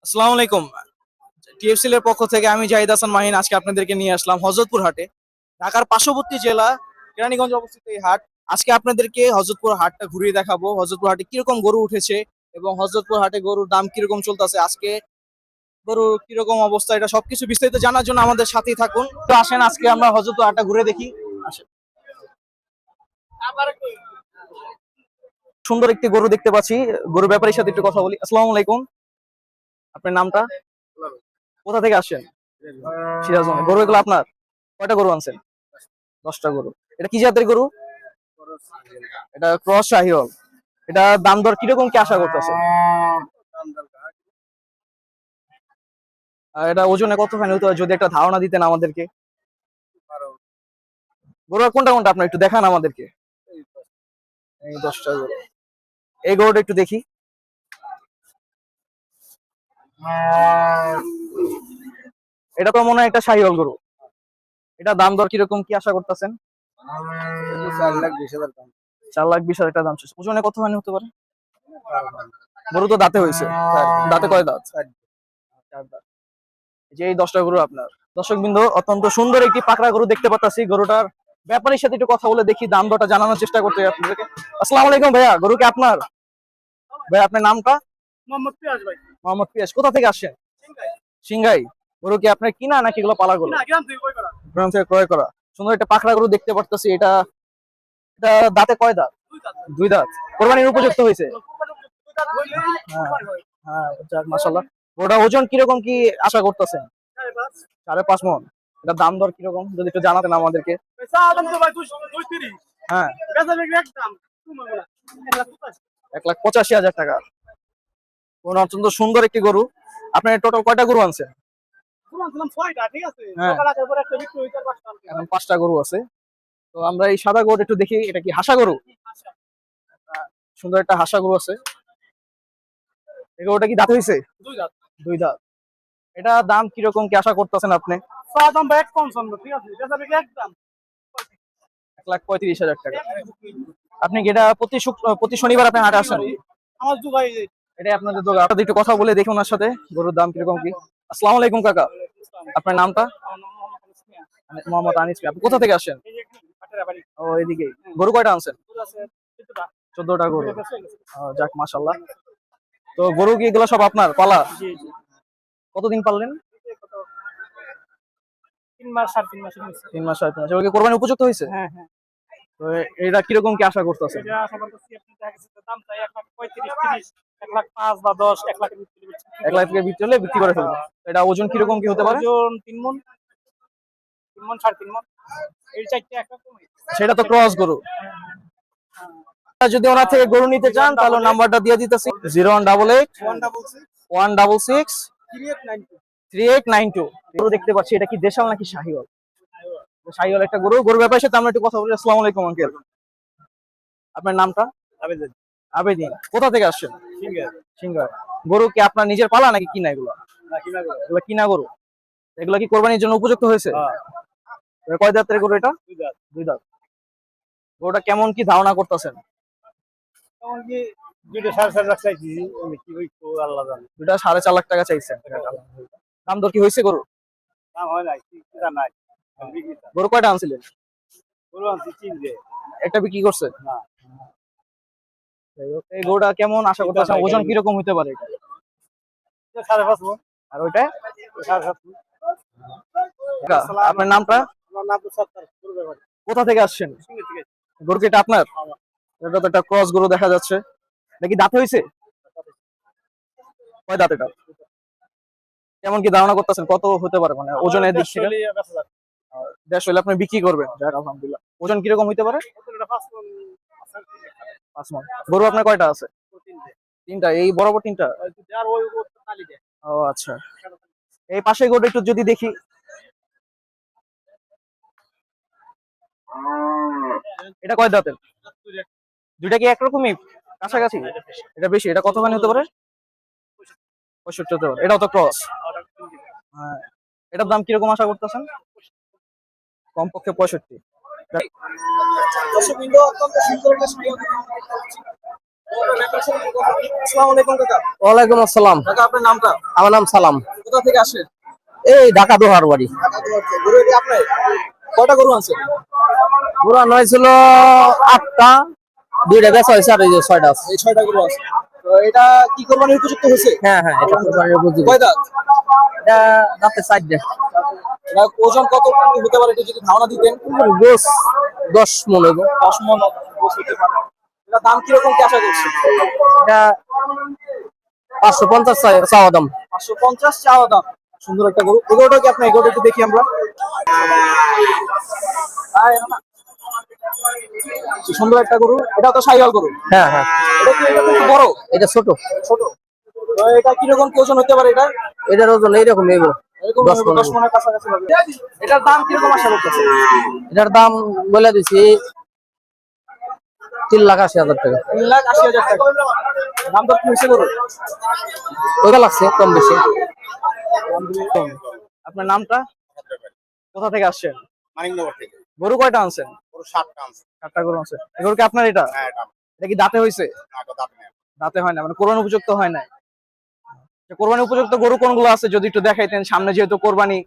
আসসালামু আলাইকুম। টিএফসিল এর পক্ষ থেকে আমি জাহিদ হাসান মাহিন আজকে আপনাদেরকে নিয়ে আসলাম হযরতপুর হাটে। ঢাকার পার্শ্ববর্তী জেলা কেরানীগঞ্জে অবস্থিত এই হাট। আজকে আপনাদেরকে হযরতপুর হাটটা ঘুরিয়ে দেখাবো। হযরতপুর হাটে কিরকম গরু উঠেছে এবং হযরতপুর হাটে গরুর দাম কিরকম চলতেছে, আজকে গরুর কিরকম অবস্থা, এটা সবকিছু বিস্তারিত জানার জন্য আমাদের সাথেই থাকুন। তো আসেন আজকে আমরা হযরতপুর হাটটা ঘুরে দেখি। আসেন। সুন্দর একটি গরু দেখতে পাচ্ছি, গরু ব্যাপারীর সাথে একটু কথা বলি। আসসালামু আলাইকুম, আপনার নামটা? কোথা থেকে আসছেন? সিরাজগঞ্জ। গরু এগুলো আপনার? কয়টা গরু আনছেন? 10টা গরু। এটা কি জাতের গরু? এটা ক্রস শাহিওয়াল। এটা দাম দর কিরকম কি আশা করতেছে? আর এটা ওজনে কতখানি হতে হয় যদি একটা ধারণা দিতেন আমাদেরকে। গরু কোনটা কোনটা আপনার একটু দেখান আমাদেরকে। এই 10টা গরু। এই গরুটা একটু দেখি। এটা তো মনে হয় একটা শাহিওয়াল গরু। এটা দাম দর কিরকম কি আশা করতেছেন? 4,20,000 দাম। 4,20,000 টাকা দাম। ওজনে কতখানি হতে পারে? গরু তো দাঁতে হয়েছে। দাঁতে কয় দাঁত? 4 দাঁত। যে এই 10টা গরু আপনার। দর্শকবৃন্দ, অত্যন্ত সুন্দর একটি পাকড়া গরু দেখতে পাচ্ছি। গরুটার ব্যাপারীর সাথে একটু কথা বলে দেখি, দাম দরটা জানানোর চেষ্টা করতে আপনাদেরকে। আসসালামু আলাইকুম ভাইয়া, গরু কি আপনার? ভাই আপনার নামটা? মোহাম্মদ পিয়াস ভাই। মোহাম্মদ পিয়াস। কোথা থেকে আসছেন? সিংগাই। গরু কি আপনার কিনা নাকি এগুলো পালা গরু? গ্রাম থেকে কই করা? গ্রাম থেকে ক্রয় করা। সুন্দর একটা পাকড়া গরু দেখতে পাচ্ছি। এটা এটা দাঁতে কয় দাঁত? 2 দাঁত। কোরবানির উপযুক্ত হয়েছে? হ্যাঁ হ্যাঁ, যাক মাশাআল্লাহ। গরুটা ওজন কিরকম কি আশা করতেছেন? 5.5 মণ। এটা দাম দর কিরকম যদি একটু জানাতেন আমাদেরকে। হ্যাঁ, 1,85,000 টাকা। কোন অত্যন্ত সুন্দর একটি গরু। আপনার টোটাল কয়টা গরু আনছেন? হ্যাঁ, এখন 5টা গরু আছে। তো আমরা এই সাদা গরু একটু দেখি, এটা কি হাসা গরু? সুন্দর একটা হাসা গরু আছে। এই গরুটা কি দাঁত হয়েছে? 2 দাঁত। এটা দাম কিরকম কি আশা করতেছেন আপনি? 1,35,000 টাকা। আপনি কি এটা প্রতি শনিবার আপনি হাটে আসেন? আমার দুবাই এটাই আপনাদের দোকান। আপনাদের একটু কথা বলে দেখি ওনার সাথে, গরুর দাম কিরকম কি। আসসালামু আলাইকুম কাকা, আপনার নামটা? মোহাম্মদ আনিস। আপনি কোথা থেকে আসেন? ও এদিকে। গরু কয়টা আনছেন? 14টা গরু। যাক মাশাআল্লাহ। তো গরু কি এগুলো সব আপনার পালা? কতদিন পাললেন? 3 মাস 3.5 মাস। 3 মাস 3.5 মাস। ওকে কোরবানি উপযুক্ত হয়েছে? হ্যাঁ হ্যাঁ। তো এটা কিরকম কি আশা করতেছেন? এটা আশা করতেছি আপনি দাম চাই 1,35,000 30 1,05,000 বা 10 1 লাখের ভিতরে 1 লাখ টাকার ভিতরে হলে বিক্রি করে ফেলবেন। এটা ওজন কিরকম কি হতে পারে? ওজন 3 মণ 3 মণ 3.5 মণ। এই চারটে একরকম। সেটা তো ক্রস গরু। যদি ওনার থেকে গরু নিতে চান তাহলে নাম্বারটা দিয়ে দিতেছি 0188 166 3892। গরু দেখতে পাচ্ছি, এটা কি দেশাল নাকি শাহিওয়াল? শাহিওয়াল একটা গরু। গরু ব্যাপারের সাথে আমরা একটু কথা বলি। আসসালামু আলাইকুম আঙ্কেল, আপনার নামটা? আবেদন আবেদিন। কোথা থেকে আসছেন? Singer singer. গরু কি আপনার নিজের পালা নাকি কিনা এগুলো? না কিনা করে। এগুলো কিনা গরু। এগুলো কি কোরবানির জন্য উপযুক্ত হয়েছে? হ্যাঁ কয় দাঁতের গরু এটা? 2 দাঁত। 2 দাঁত। গরুটা কেমন কি ধারণা করতেছেন? তখন কি 2টা 4.5 লাখ চাইছি, আমি কি হই তো আল্লাহ জানে। দুটা 4.5 লাখ টাকা চাইছেন। দাম দর কি হয়েছে গরু? দাম হয় নাই, কি কিনা নাই। আমি বিক্রি না। গরু কয়টা আনছিলেন? বলো আনছি 3 দে। একটা বিক্রি করছেন? না এই গরুটা কেমন আশা করতেছেন, ওজন কিরকম হতে পারে এটা? 5.5 মণ। আর ওইটা? 7.5 মণ। আপনার নামটা? আমার নাম তো সত্তর করবে ভাই। কোথা থেকে আসছেন? সিঙ্গার থেকে। গরু কি এটা আপনার? এটা তো একটা ক্রস গরু দেখা যাচ্ছে। এটা কি দাঁত হয়েছে? কয় দাঁত এটা? কেমন কি ধারণা করতেছেন কত হতে পারে, মানে ওজনের দিক থেকে? 150 হলে আপনি বিক্রি করবেন। যাক আলহামদুলিল্লাহ। ওজন কিরকম হতে পারে? 5 মণ। গরু আপনার কয়টা আছে? 3টা। এই বরাবর 3টা? ও আচ্ছা। এই পাশে গরু একটু যদি দেখি। এটা কয় দাঁতের? দুইটা কি একরকমই কাছাকাছি? এটা বেশি। এটা কতখানি হতে পারে? 65 হতে পারে। এটাও তো ক্রস। হ্যাঁ। এটার দাম কিরকম আশা করতেছেন? কমপক্ষে 65। দর্শকবৃন্দ, অত্যন্ত সুন্দর একটা আসসালামু আলাইকুম কাকা। ওয়ালাইকুম আসসালাম। কাকা আপনার নামটা? আমার নাম সালাম। কোথা থেকে আসেন? এই ঢাকা দোহার বাড়ি। গরু কি আপনার? কয়টা গরু আছে? পুরান হয়েছিল 8টা, 2টা বেচা হয়েছে আর এই যে 6টা আছে। এই 6টা গরু আছে। তো এটা কি কোরবানির উপযুক্ত হয়েছে? হ্যাঁ হ্যাঁ, এটা কুরবানির উপযোগী। কয় দাঁত? এটা দাঁতে 4টা। এটা ওজন কত হতে পারে একটু যদি ধারণা দিতেন? গোস 10 মন হইব। 10 মণ গোছ হতে পারে। এটা দাম কিরকম কি আশা করছেন? এটা 550 চাওয়া দাম। 550 চাওয়া দাম। সুন্দর একটা গরু। এই গরুটা কি আপনার? এই গরুটা একটু দেখি আমরা। সুন্দর একটা গরু। এটা তো শাহিওয়াল গরু। হ্যাঁ হ্যাঁ, এটা তো একটু বড়। এটা ছোট। ছোট। তো এটা কিরকম কি ওজন হতে পারে এটা? এটার ওজন এইরকম হইব, এরকম 10 মন। 10 মণের কাছাকাছি হবে। এটার দাম কিরকম আশা করতেছে? এটার দাম বলে দিছি 3,80,000 টাকা। 3,80,000 টাকা। দাম দর কি হয়েছে গরু? ওইটা লাগছে কম বেশি। আপনার নামটা? কোথা থেকে আসছেন? মানিকনগর থেকে গরু কয়টা আনছেন? পুরো 7টা আনছে। 7টা গরু আছে। এই গরু কি আপনার এটা? হ্যাঁ, এটা এটা কি দাঁতে হয়েছে? এটা দাঁত নেই। দাঁতে হয় না, মানে কোরবানি উপযুক্ত হয় না। কোরবানি উপযুক্ত গরু কোনগুলো আছে যদি একটু দেখাইতেন, সামনে যেহেতু কোরবানি।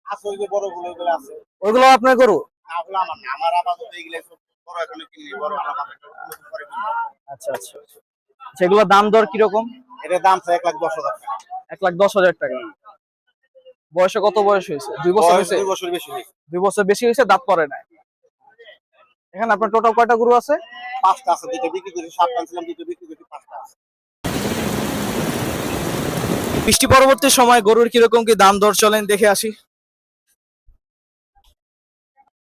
আছে ওই যে বড়গুলো এগুলো আছে। ওইগুলো আপনার গরু? না, ওগুলো আমার না। আমার আপাতত এইগুলো সব বড় এখনো কিনি, বড় আলাদা করে কিনি। আচ্ছা আচ্ছা। সেগুলোর দাম দর কিরকম? এটার দাম তো 1,10,000 টাকা। 1,10,000 টাকা। বয়সে কত বয়স হয়েছে? 2 বছর বয়স হয়েছে? 2 বছর বেশি হয়েছে। 2 বছর বেশি হয়েছে, দাঁত পড়ে নাই। এখানে আপনার টোটাল কয়টা গরু আছে? 5টা আছে, দুটো বিক্রি করেছি। 7টা আনছিলাম, দুটো বিক্রি করেছি, 5টা আছে। বৃষ্টি পরবর্তী সময় গরুর কিরকম কি দাম দর চলেন দেখে আসি।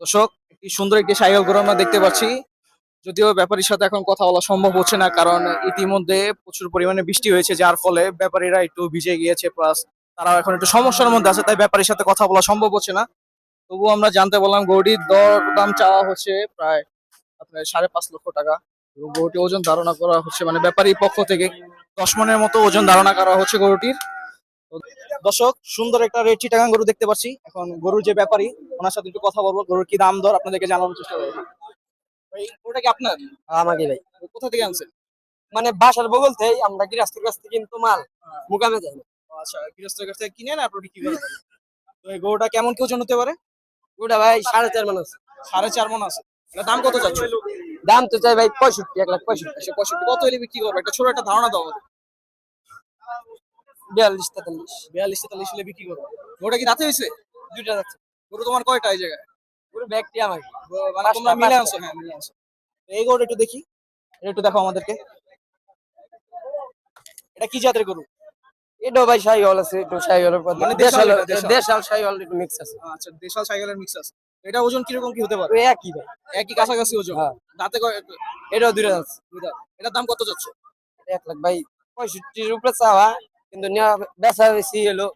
দর্শক, একটি সুন্দর একটি সাইকেল গরু আমরা দেখতে পাচ্ছি। যদিও ব্যাপারীর সাথে এখন কথা বলা সম্ভব হচ্ছে না, কারণ ইতিমধ্যে প্রচুর পরিমাণে বৃষ্টি হয়েছে, যার ফলে ব্যাপারীরা একটু ভিজে গিয়েছে, প্লাস তারাও এখন একটু সমস্যার মধ্যে আছে, তাই ব্যাপারীর সাথে কথা বলা সম্ভব হচ্ছে না। তবুও আমরা জানতে বললাম গরুটির দাম চাওয়া হচ্ছে প্রায় আপনার 5.5 লক্ষ টাকা। এবং গরুটি ওজন ধারণা করা হচ্ছে, মানে ব্যাপারীর পক্ষ থেকে 10 মণের মতো ওজন ধারণা করা হচ্ছে গরুটির। তো দর্শক, সুন্দর একটা রেড চিটাগাং গরু দেখতে পাচ্ছি। এখন গরুর যে ব্যাপারী, ওনার সাথে একটু কথা বলবো, গরুর কি দাম দর আপনাদেরকে জানানোর চেষ্টা করবো। ভাই, গরুটা কি আপনার? আমাকে ভাই, কোথা থেকে আনছেন? মানে বাসার বগল থেকে আমরা গৃহস্থের কাছ থেকে কিন্তু মাল মুকামে যাই না। ও আচ্ছা, গৃহস্থের কাছ থেকে কিনে না আপনি কি করেন? তো এই গরুটা কেমন কি ওজন হতে পারে? ওটা ভাই 4.5 মানুষ। 4.5 মণ আছে। এটা দাম কত চাচ্ছ? দাম তো চাই ভাই 65, 1,65,000। 65 কত হলে বিক্রি করবে? একটা ছোট একটা ধারণা দাও আমাদের। 42, 43। 42-43 হলে বিক্রি করবে। গরুটা কি দাঁতে হয়েছে? দুইটা যাচ্ছে। গরু তোমার কয়টা এই জায়গায়? পুরো ব্যাগটি আমার। মানে তোমরা মিলে আনছো? হ্যাঁ, মিলে আনছো। তো এই গরুটা একটু দেখি, এটা একটু দেখো আমাদেরকে। এটা কি জাতের গরু? এটাও ভাই শাহিওয়াল আছে, একটু শাহিওয়ালের পর মানে দেশাল, দেশাল, দেশাল। দেশাল শাহিওয়াল একটু মিক্স আছে। আচ্ছা, দেশাল সাইকেলের মিক্স আছে। এটা ওজন কিরকম কি হতে পারে? ওই একই ভাই। একই কাছাকাছি ওজন। হ্যাঁ। দাঁতে কয়? এটাও দুইটা যাচ্ছে। দুই দাঁত। এটার দাম কত যাচ্ছে? 1 লাখ ভাই 65 উপরে চাওয়া, কিন্তু নেওয়া বেচা বেশি হলো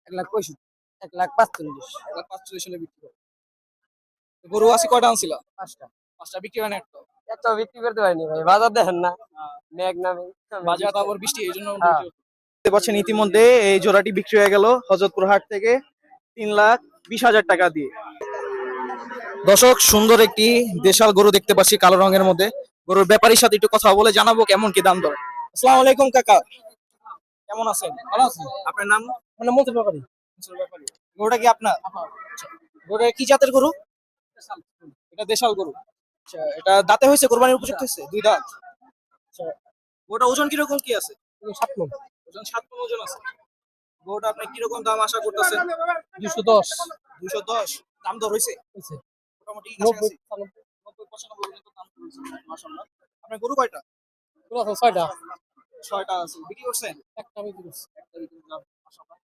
1,65,000, 1,45,000। 1,45,000 হলে বিক্রি করবে। তো গরু আছে কয়টা আনছিল? 5টা। 5টা বিক্রি হয় না একটা। একটা বিক্রি করতে পারিনি ভাই, বাজার দেখেন না, মেঘ নামে বাজার আবার বৃষ্টি, এই জন্য হ্যাঁ। দেখতে পাচ্ছেন ইতিমধ্যে এই জোড়াটি বিক্রি হয়ে গেল হযরতপুর হাট থেকে 3,20,000 টাকা দিয়ে। দর্শক, সুন্দর একটি দেশাল গরু দেখতে পাচ্ছি কালো রঙের মধ্যে। গরুর ব্যাপারীর সাথে একটু কথা বলে জানাবো কেমন কি দাম দর। আসসালামু আলাইকুম কাকা, কেমন আছেন? ভালো আছে। আপনার নাম? মানে মন্ত্রী ব্যাপারী। মনসুর ব্যাপারী। গরুটা কি আপনার? আচ্ছা। গরুটা কি জাতের গরু? এটা দেশাল গরু। আচ্ছা, এটা দাঁতে হয়েছে, কোরবানির উপযুক্ত হয়েছে? 2 দাঁত। আচ্ছা, গরুটা ওজন কিরকম কি আছে? 7 মণ। ওজন 7 মণ ওজন আছে। গরুটা আপনি কিরকম দাম আশা করতেছেন? 210 210 দাম দর হয়েছে? হইছে। মোটামুটি 90, কাছাকাছি 90-95 পর্যন্ত দাম দর হয়েছে। মাশাআল্লাহ। আপনার গরু কয়টা? 6টা। 6টা আছে। বিক্রি করছেন? একটা বিক্রি করছি। একটা বিক্রি করলাম। মাশাআল্লাহ।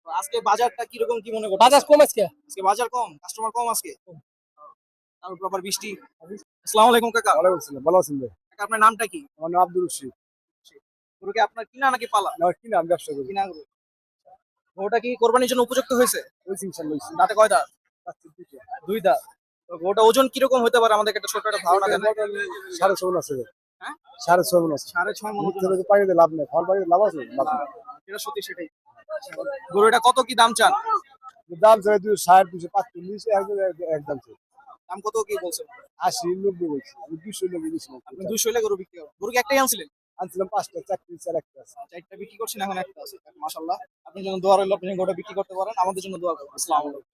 তো আজকে বাজারটা কিরকম কি মনে করছেন? বাজার কম আজকে। আজকে বাজার কম, কাস্টমার কম আজকে। তার উপর আবার বৃষ্টি। আসসালামু আলাইকুম কাকা। ওয়ালাইকুম আসসালাম, ভালো আছেন ভাই? কাকা, আপনার নামটা কি? আমার নাম আব্দুর রশিদ। গরু কি আপনার কিনা নাকি পালা? না, কি নাম? ব্যবসা করি। কিনা গরু। গরুটা কি কোরবানির জন্য উপযুক্ত হয়েছে? ওই ইনশাআল্লাহ হইছে। দাঁতে কয় দাঁত? আচ্ছা, ঠিক আছে। 2 দাঁত। তো গরুটা ওজন কিরকম হতে পারে আমাদেরকে একটা ছোট একটা ধারণা দেন। 6.5 মণ আছে ভাই। হ্যাঁ? 6.5 মণ আছে। 6.5 মণ ওজন মিথ্যে আছে। লোকে পানিতে লাভ নেই। ফল পানিতে লাভ আছে? লাভ নেই। এটা সত্যি সেটাই। গরুটা কত কি দাম চান? দাম চাই 260, 245, একদম চাই। দাম কত কি বলছেন? 80, 90 বলছি। আমি 200 লোক দিয়েছিলাম। আপনি 200 হলে গরু বিক্রি করবেন। গরু কি একটাই আনছিলেন? আনছিলাম 5টা, 4টা নিচে আর একটা আছে। চারটা বিক্রি করছেন, এখন একটা আছে। মাশাআল্লাহ, আপনার জন্য দোয়া রইল, আপনি যেন গরুটা বিক্রি করতে পারেন, আমাদের জন্য দোয়া করবেন। আসসালামু আলাইকুম।